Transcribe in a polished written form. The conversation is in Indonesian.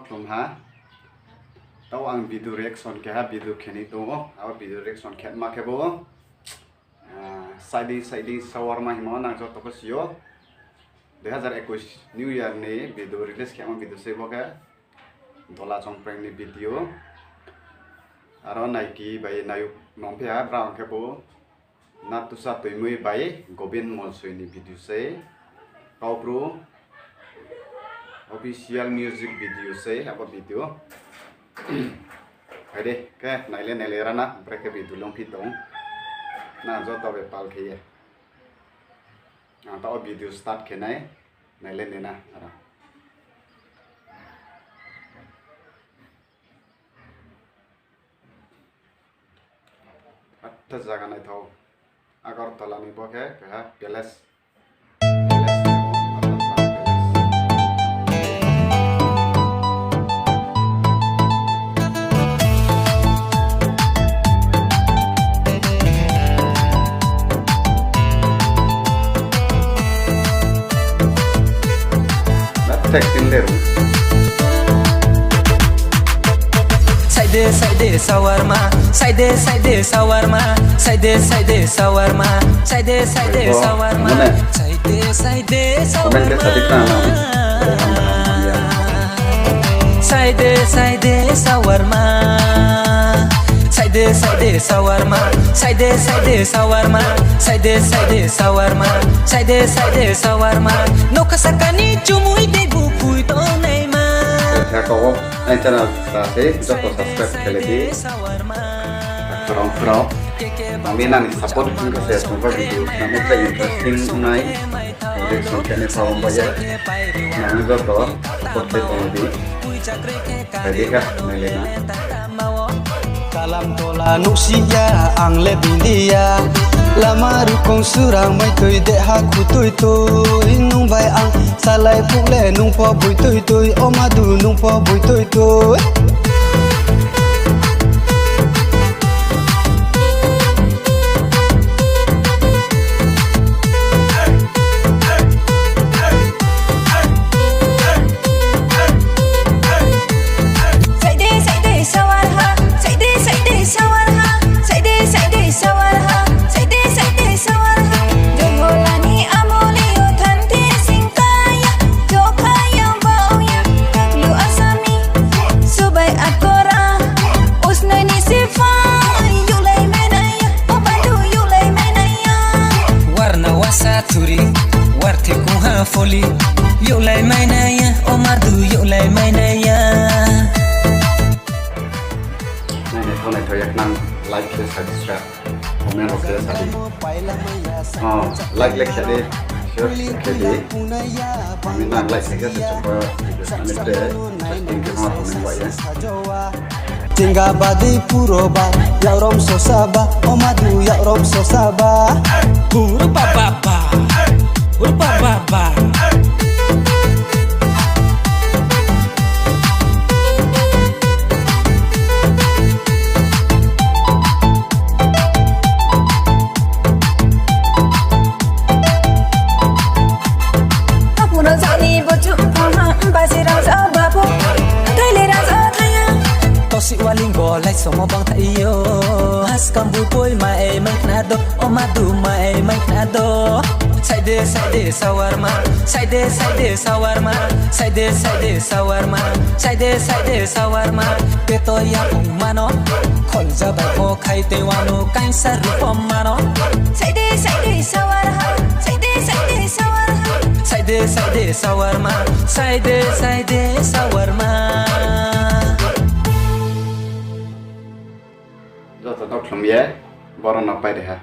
klum ha tau ang video reaction ke ha video kheni to aw video reaction khet ma ke bo side shawarma himo nang jo to ko sio 2021 new year ni video release ke video se bo ke dola chongpreng ni video aro naiki bai nayuk nompe ha brown ke bo natusa toimui bai gobind molsoi ni video se kau bro official music video se apa video Ade ke naile rana breke video long pitong na jo to be pal ke ta video start ke nai naile nena ara atta jaga nai thau agartala ni boke ha palace Side shawarma, side shawarma, side shawarma, side shawarma, side shawarma, side shawarma, side shawarma, side shawarma, side shawarma, side shawarma, no kasakani cumui de bupui to neima. Kau channel saya joto subscribe kali di kurang kami nanti support juga saya semua video namun saya interesting naik jadi sampai tahu banyak namun joto support saya lebih jadi kah melena kalam tola nusia ang lebindia lama rukong surang mai toi de ha ku toi nung bai ang salai pule nung po bui toi omadu nung po bui toi warte kung ha foli yo lai mai na ya o madu yo lai mai na ya ini thon ai thoyak nang like share subscribe comment ok sadi like sadi share kedi kami nang like saja coba video nanti interesting ke mau komen ba ya tingga badi puro ba ya rom so saba o madu ya rom so saba puro baba si waling golai somo bang taiyo has kambu poi mai nado o madu mai nado side shawarma side shawarma side shawarma side shawarma peto ya mano khonja ba ko khai te wano kain sar pomano side shawarma side shawarma side shawarma joto dok lum ye boron napai de ha